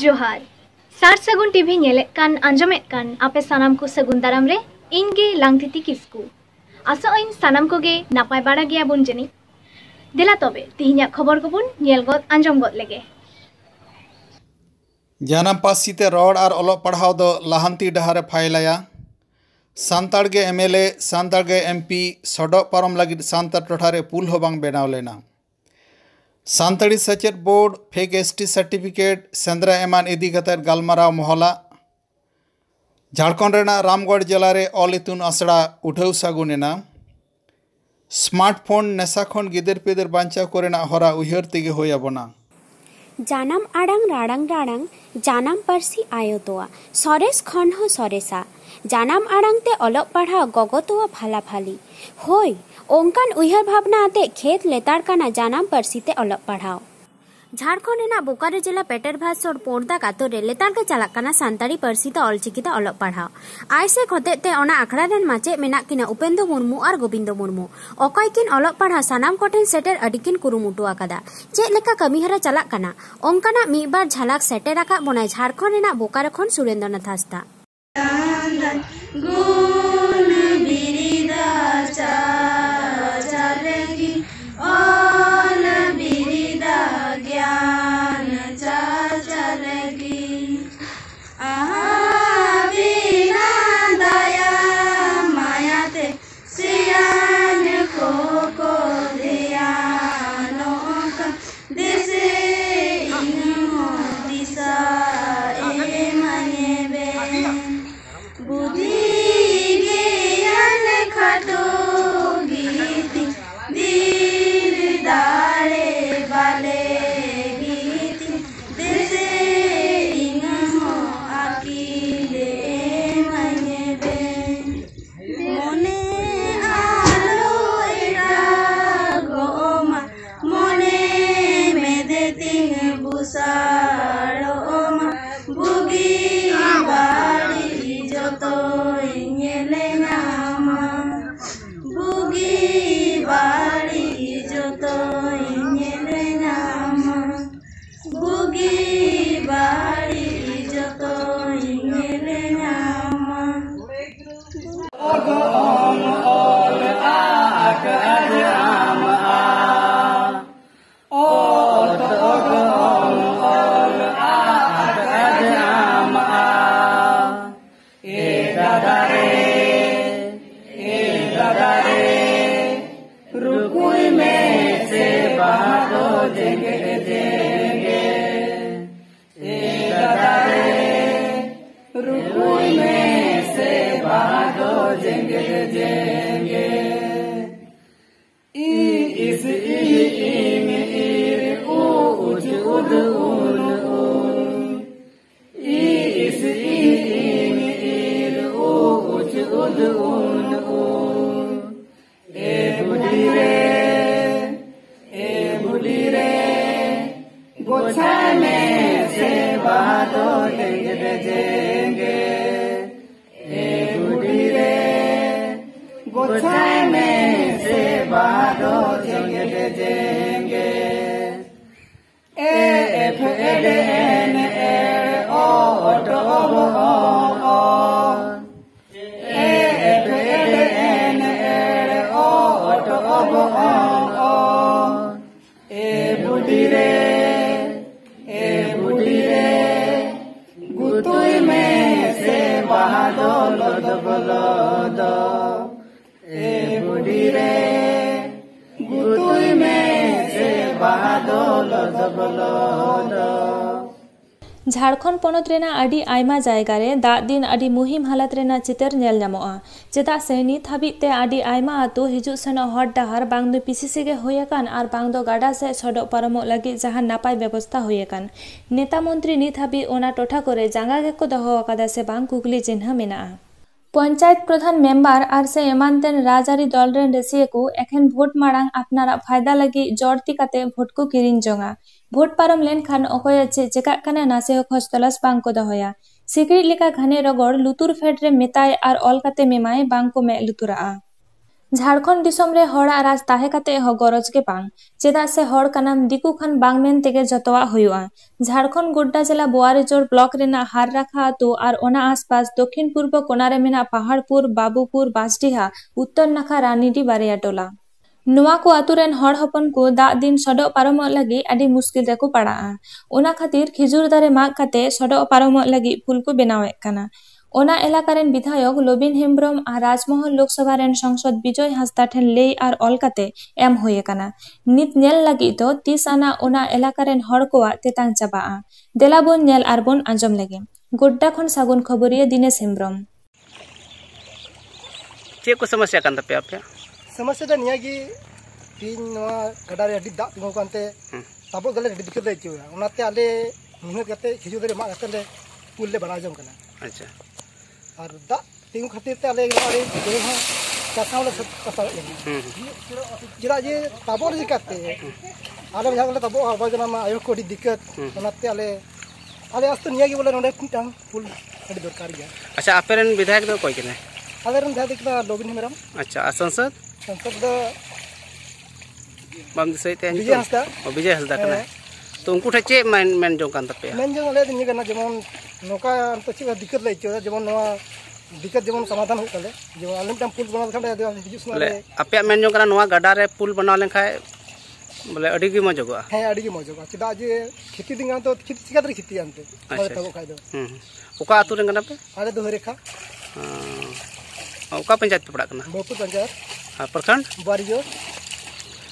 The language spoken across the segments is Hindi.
जोहार सार सगुन टीवी नेलेत कान आंजमेत कान आपे सानाम को सगुन दाराम रे इनगे लांगतिति किस्कु आसो इन सानाम कोगे नापाय बाड़ा गया बुन जनी देला तबे तिहिन्या खबर को बुन नेल गद आंजम गद लेगे जानाम पासीते रॉड और ओलो पढ़ाव दो लाहांती डहारे फाइलाया सान्ताड़ गे एमएलए सान्ताड़ गे एमपी सडो पारम लगिद सान्ताड़ टोठारे पुल हो बांग बेनाव लेना सान्ताड़ी सचेत board fake ST certificate Shendra एमान इदी कतेर गालमाराव मोहला झारखंड रेना रामगढ़ जिला रे ऑल इतुन आसड़ा उठाव सागुनेना स्मार्टफोन नेशा खन गिदर पिदर बांचा कोरेना हरा उयहर तेगे होयाबोना जानाम आड़ांग राड़ांग राड़ांग जानाम पारसी आयोतोआ सरेस खन हो सरेसा जानाम आड़ांग ते अलग पढ़ा गगतोआ फाला फाली होय ओंकान उयहर भावना आते खेत लेतार काना जानाम पारसी ते अलग पढ़ाओ झारखंड रेना बोकारो जिला पेटर भासोर पोर्दा कातो रे लेतार के चलाक काना सान्ताड़ी पारसी ते ऑलचिकी ते अलग पढ़ाओ आइसे खते ते ओना आखड़ा रेन माचे मेना किना उपेंद्र मुर्मू और गोविंद मुर्मू ओकय किन अलग पढ़ा सानाम कोठेन सेटर अडिकिन कुरुमुटु आकादा चेक लेका कमीहरा चलाक काना ओंकाना मीबार झलक सेटर आका बनाय झारखंड रेना बोकारो खन सुरेंद्रनाथ हांसदा झारखंड पनत रेना आदि आयमा जायगा रे दा दिन आदि मुहिम हालत रेना चितर नेल ᱧᱟᱢᱚᱜᱼᱟ चेदा से नित हाबित ते आदि आयमा आतो हिजु सेनो हर डाहार बांग दो पीसीसी गे होयकान आर बांग दो गाडा से सडो पारमो लगी जहां नापाय व्यवस्था होयकान नेता मंत्री नित हाबि ओना टोठा करे जांगा गे को दहो आकादा से बांग कुकली चिन्ह मेना पंचायत प्रधान मेम्बर और से एमानतेन राजारी दल रेन रेसिये को एखेन भोट मारांग अपनारा फायदा लगी जोड़ती काते भोट को किरिन जोंगा भोट पारम लेन खान अकोय चे चेका काना नासे हो खोज तलाश बांग को दहोया सिकड़ी लेका घने रगड़ लुतुर फेड रे मेताय और ऑल काते मेमाय बांग को मे लुतुरा झारखंड दिसम रे हड़ा राज ताहे काते हो गरज के बांग चेदा से हड़ कानाम दिकु खान बांग मेन तेगे जतवा हुआ। झारखंड गोड्डा जिला बोआरीजोर ब्लॉक रेना हार राखा आतु और ओना आसपास दक्षिण पूर्व कोनारे मेना पहाड़पुर बाबूपुर बासडीहा उत्तर नाखा रानीडी बारिया टोला नुआ को आतु रेन हड़ हपन को दा दिन सडो पारमो लगी आदि मुश्किल रेको पड़ा। ओना खातिर खिजुर दारे माग काते सडो पारमो लगी पुल को बनावे काना। ओना एलाका रेन विधायक लोबिन हेम्ब्रम और राजमहल लोकसभा रेन सांसद विजय हांसदा ठेन ले और ऑल काते एम होये काना। नित नेल लगी तो 30 आना ओना एलाका रेन हड़ कोआ तेतांग चाबा देला बोन नेल आर बोन आंजम लगे। गोड्डा खन सागुन खबरिया दिनेश हेम्ब्रम। चे को समस्या कान तपे आपे समस्या दा निया की तीन नवा गडारे अड्डी दा तिंगो कानते ताबो गले अड्डी दिक्कत लई चुया ओनाते आले मेहनत करते खिजु दरे मा करते पुल ले बना जम कना। अच्छा और दा तिंगो खातिर ते आले आले देह चासा वाला सब कसा जिरा जे ताबो रे करते आले जहां वाला ताबो आबा जना मा आयो कोडी दिक्कत ओनाते आले आस्तो निया की बोले नोडे कुटांग पुल अड्डी दरकार गया। अच्छा आपे रेन विधायक दो कोई केने आले रेन विधायक दा लोबिन हेम्ब्रम। अच्छा संसद दा बम दिसैते विजय हांसदा कना तो उनको ठे चे मेन जो कान तपे मेन जो ले दिन कना जेमन नोका तो चे दिक्कत लई चो जेमन नोआ दिक्कत जेमन समाधान हो तले जेमन आलम टाइम पुल बना खंडे दे हिजुस ना आपे मेन जो कना नोआ गडा रे पुल बना लेन खाय बोले अडी की मजोगा है अडी की मजोगा चिदा जे खेती दिंगा तो चिका तरी खेती आनते और तबो खाय दो ओका आतु रे कना पे आले दो रेखा ओका पंचायत पे पड़ा कना बोपुर पंचायत प्रखंड बारियो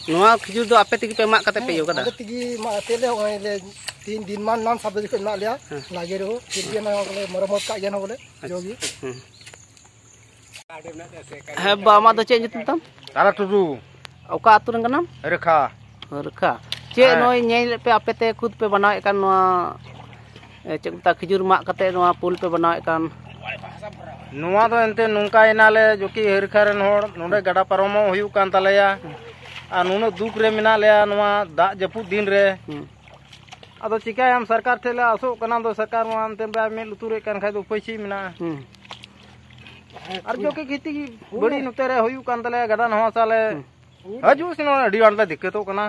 नोआ खिजुर दो आपे तिगी पे मा काते पे यो कदा तिगी मा तेले होय ले 3 दिन मान नाम सब को ना लिया लागे रो फिर भी ना बोले मरमत का जन बोले जोगी है बामा दो चे जतम तम तारा टुडू ओका आतु रे कना रेखा रेखा चे नोय नेल पे आपे ते खुद पे बनाए कान नोआ चेकता खिजुर मा काते नोआ पुल पे बनाए कान नुआ दो एंते नुंका इनाले जो कि हेरखा रेन होड़ नोडे गडा पारमो हुयु कान तलेया आ नुनो दुख रे मिना लेया नुआ दा जपुद दिन रे अदो चिका हम सरकार ठेले आसो कना दो सरकार मा अंते बा मे लुतुरे कान खाय दो पैसी मिना और जो कि खेती की बड़ी नुते रे हुयु कान तले गडा नवा साले हजू सिनो अडी वाला दिक्कत हो कना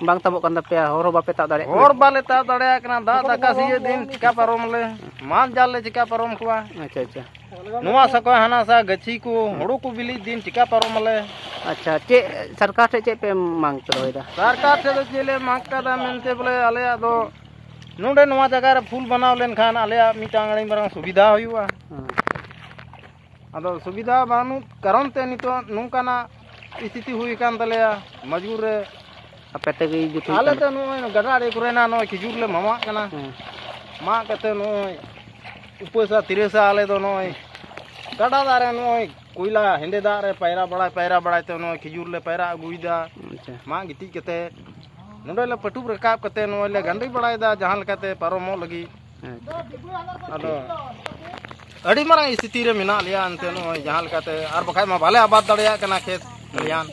बांग तबो कान तपे होरो बापे ता दाड़े और बाले ता दाड़े कना दा दाका सिए दिन चिका पारम ले मान जाल ले चिका पारम खुआ। अच्छा अच्छा नुआ सको हना सा गछि को होड़ो को बिली दिन चिका पारम ले। अच्छा चे सरकार टे चे पे मांग तो होइदा सरकार से तो चले मांग का मेनते बोले आले दो नोडे नुआ जगह रे फूल बनाव लेन खान आले मिटांगड़ी मरंग सुविधा होयुआ अदो सुविधा बानु कारण ते नितो नुकाना स्थिति हुई कान तलेया मजबूर रे आपे ते जुतु आले तो नो गडा रे कुरेना नो खिजुर ले मामा कना मा कते नो उपसा तिरेसा आले दो नो गडा दारे नो कोयला हेंदे दारे पैरा बड़ा तो नो खिजुर ले पैरा अगुइदा मा गिति कते नोडे ले पटुब रकाब कते नो ले गंडी बड़ाइदा जहां लकते पारोमो लगी अदो अडी मारा स्थिति रे मिना लिया अंते नो जहां लकते आर बखाय मा भाले आबाद दड़या कना खेत खलियान।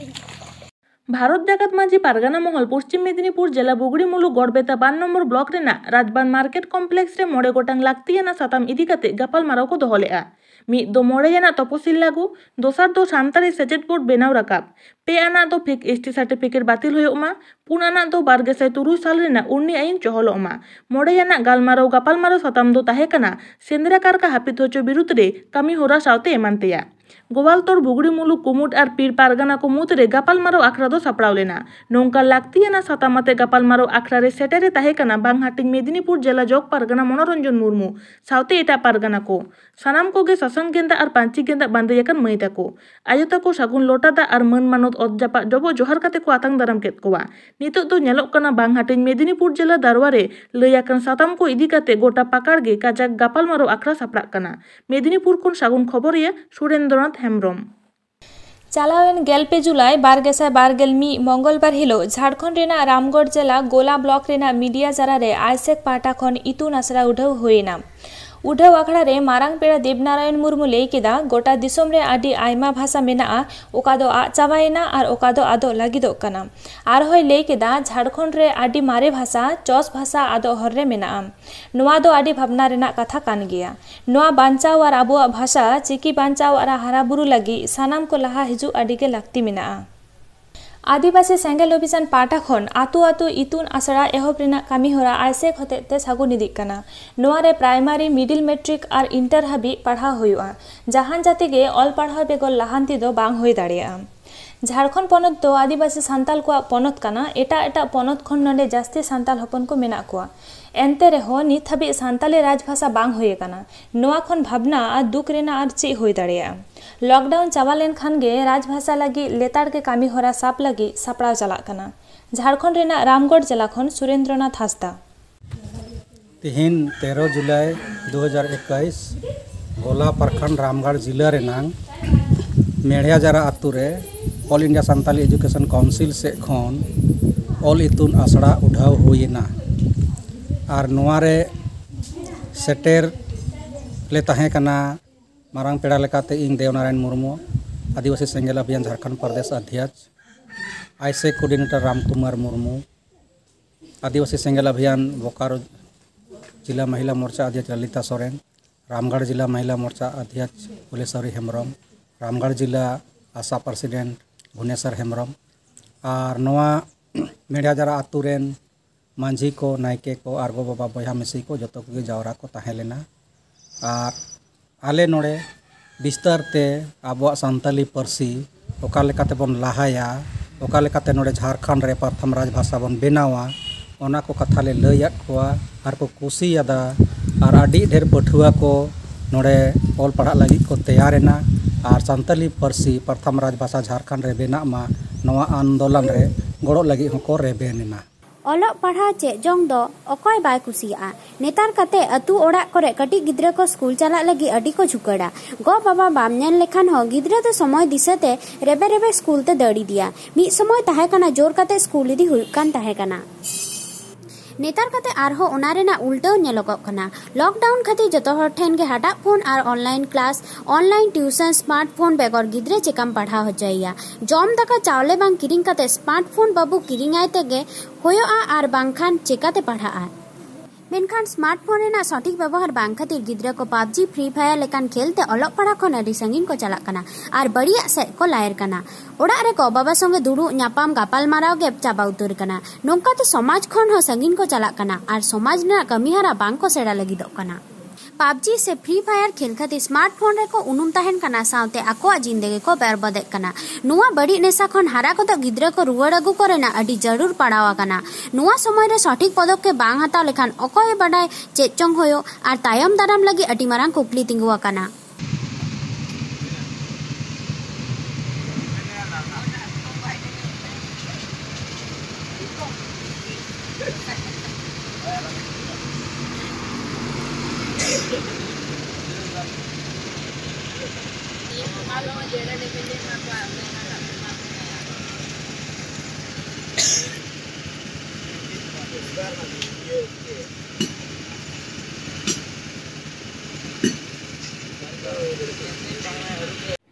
भारत जगत माझी पारगाना महल पश्चिम मेदिनीपुर जिला बुगड़ी मुलुक गड़बेता 5 नम्बर ब्लॉक रेना राजबान मार्केट कम्प्लेक्स रे 9 गोटांग लाक्तियाना साताम इदी काते गापाल माराव को दोहो लेआ। मिद दो 9 जना तपसिल लागू दोसार दो सानतारी सेचेट बोर्ड बेनाव राकाब पे आना दो फेक एसटी सर्टिफिकेट बातिल होयोमा पुन आना दो 2023 साल रेना उन्नी आईन चहलोमा 9 जना गालमाराव गापाल माराव साताम दो ताहे कना सेंद्रा कारका हापित होचो बिरुद्ध रे कामी होरा सावते एमानतेया गोवालतोड़ बुगड़ी मुलुक कुमुट और पीर पारगाना को मुद्रे गापाल मारो आखड़ा दो सपड़ाव लेना नौका लाक्तियाना सातामाते गापाल मारो आखड़ा रे सेटेरे ताहे कना बांग हाटिंग मेदिनीपुर जिला जोग पारगाना मनोरंजन मुर्मू सावते एटा पारगाना को सानाम कोगे ससंग गेंदा और पांची गेंदा बांधे याकन मईता को आयोता को सागुन लोटादा और मन मानत अदजापा जबो जोहार काते को आतंग दाराम केत कोवा नितो दो नेलोक कना बांग हाटिंग मेदिनीपुर जिला दारवारे लयाकन साताम को इदी काते गोटा पाकार गे काजाक गापाल मारो आखड़ा सापड़ा कना मेदिनीपुर कोन सागुन खबरिया सुरेंद्रनाथ हेम्ब्रम। चालावेन गेलपे जुलाई 2022 मंगलबार हिलो झारखंड रेना रामगढ़ जिला गोला ब्लॉक रेना मीडिया जरा रे आइसेक पाटा खन इतुन आसरा उठाव होइना उठाव आखड़ा रे मारांग पेड़ा देवनारायण मुर्मू लई केदा गोटा दिसोम रे आदि आयमा भाषा मेनाआ ओका दो आद चाबायना आर ओका दो आदो लागिदोग कना। आर होय लई केदा झारखंड रे आदि मारे भाषा चौस भाषा आदो हर रे मेनाआ। नोआ दो आदि भावना रेना कथा कान गिया। नोआ बांचाव आर आबोआ भाषा चिकी बांचाव आर हाराबुरु लगी सानाम को लहा हिजु आदि के लाक्ति मेनाआ। आदिवासी सेंगेल अभियान पाटा खन आतु आतु इतुन आसड़ा एहब रेना कामी होरा आइसेक होते सागुन इदिक कना। नोआ रे प्राइमारी मिडिल मेट्रिक आर इंटर हाबी पढ़ा हुआ जहान जाति गे ऑल पढ़ा बेगल लाहांती दो बांग होई दाड़िया। झारखंड पनत दो आदिवासी सांताल को पनत कना। एटा एटा पनत खन नंडे जास्ती सांताल हपन को मेना कोआ। एनते रेहो नित हाबी सांताली राजभाषा बांग होय कना। नोआ खन भावना आर दुख रेना आर चे होई दाड़िया। लॉकडाउन चाबा लेन खान गे राजभाषा लगी लेताड़ के कामी होरा साप लगी सापड़ा चला कना। झारखंड रेना रामगढ़ जिला खन सुरेंद्रनाथ हांसदा। तिहिन 13 जुलाई 2021 गोला प्रखंड रामगढ़ जिला रेनांग मेढ़िया जरा आतु रे all India Santali education council से खन ऑल इतुन आसड़ा उठाव हुईना आर नोआ रे सेटेर ले तहें कना मारांग पेड़ा लेकाते इन देवनारायण मुर्मू आदिवासी सेंगेल अभियान झारखंड प्रदेश अध्यक्ष आईसे कोऑर्डिनेटर रामकुमार मुर्मू आदिवासी सेंगेल अभियान बोकारो जिला महिला मोर्चा अध्यक्ष ललिता सोरेन रामगढ़ जिला महिला मोर्चा अध्यक्ष फुलेश्वरी हेम्ब्रम रामगढ़ जिला आशा प्रेसिडेंट भुवनेश्वर हेम्ब्रम और नोआ मेढ़िया जरा आतु रेन मांझी को नायके को आर गो बाबा बया मिसी को जतो को जावरा को ताहें लेना और आले नोड़े बिस्तार ते आबो सांताली पार्सी ओका लेकाते बन लाहाया ओका लेकाते नोड़े झारखंड रे प्रथम राजभाषा बन बेनावा ओना को कथा ले लैयाद कोआ आर को कुसियादा और आडी ढेर पठुआ को नोड़े ऑल पढ़ा लगी को तैयारेना और सांताली पार्सी प्रथम राजभाषा झारखंड रे बेना मा नवा आंदोलन रे गड़ो लगी होको रेबेनेना। ओलो पढ़ा चे जोंग दो अकोय बाय कुसिया नेतार कते अतु ओड़ाग करे कटी गिद्रा को स्कूल चला लगी अडी को झुकड़ा गो बाबा बाम नेल लेखान हो गिद्रा तो समय दिसते रेबे रेबे स्कूल ते दड़ी दिया मी समय ताहे कना जोर कते स्कूल इदी हुई कान ताहे कना नेतार कते आरहो ओनारेना उल्टो नेलोगोग कना। लॉकडाउन खातिर जतो हर ठेन के हटा फोन और online class online tuition smartphone बेगर गिद्रे चेकम पढ़ा हो जाइया जम दाका चावले बांग किरिंग कते स्मार्टफोन बाबू किरिंग आयते गे होयोआ आर बांगखान चेकाते पढ़ा मेनखान स्मार्टफोन रेना सठिक व्यवहार बांग खातिर गिद्रा को पबजी फ्री फायर लेकान खेलते अलग पढ़ा खन अडी संगीन को चला कना आर बढ़िया से को लायर कना ओड़ा रे को बाबा संगे दुड़ू न्यापाम गापाल माराव गे चाबा उतर कना नोंकाते समाज खन हो संगीन को चला कना आर समाज ना कमीहारा बांग को सेड़ा लगी दो कना पबजी से फ्री फायर खेल खातिर स्मार्टफोन रे को उनुम ताहेन कना साउते आकोआ जिंदगी को बर्बाद कना नुआ बड़ी नेशा खन हारा को तो गिद्रा को रुवाड़ अगु करेना अडी जरूर पड़ावा कना नुआ समय रे सठिक पदक्षेप बांग हताव लेखान अकोय बडाय चेचोंग होयो आर तायम दाराम लगी अडी मारांग कुकली तिंगुआ कना।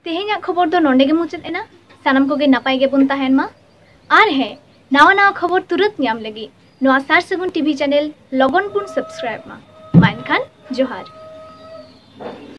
तेहेन्या खबर दो नोंडे गे मुचाद एना सानाम कोगे नापाय गे बुन ताहेन मा आर है नावा नावा खबर तुरंत ᱧᱟᱢ लगी नोआ सार सगुन टीवी चैनल लगन पुन सब्सक्राइब मा माइनखान जोहार।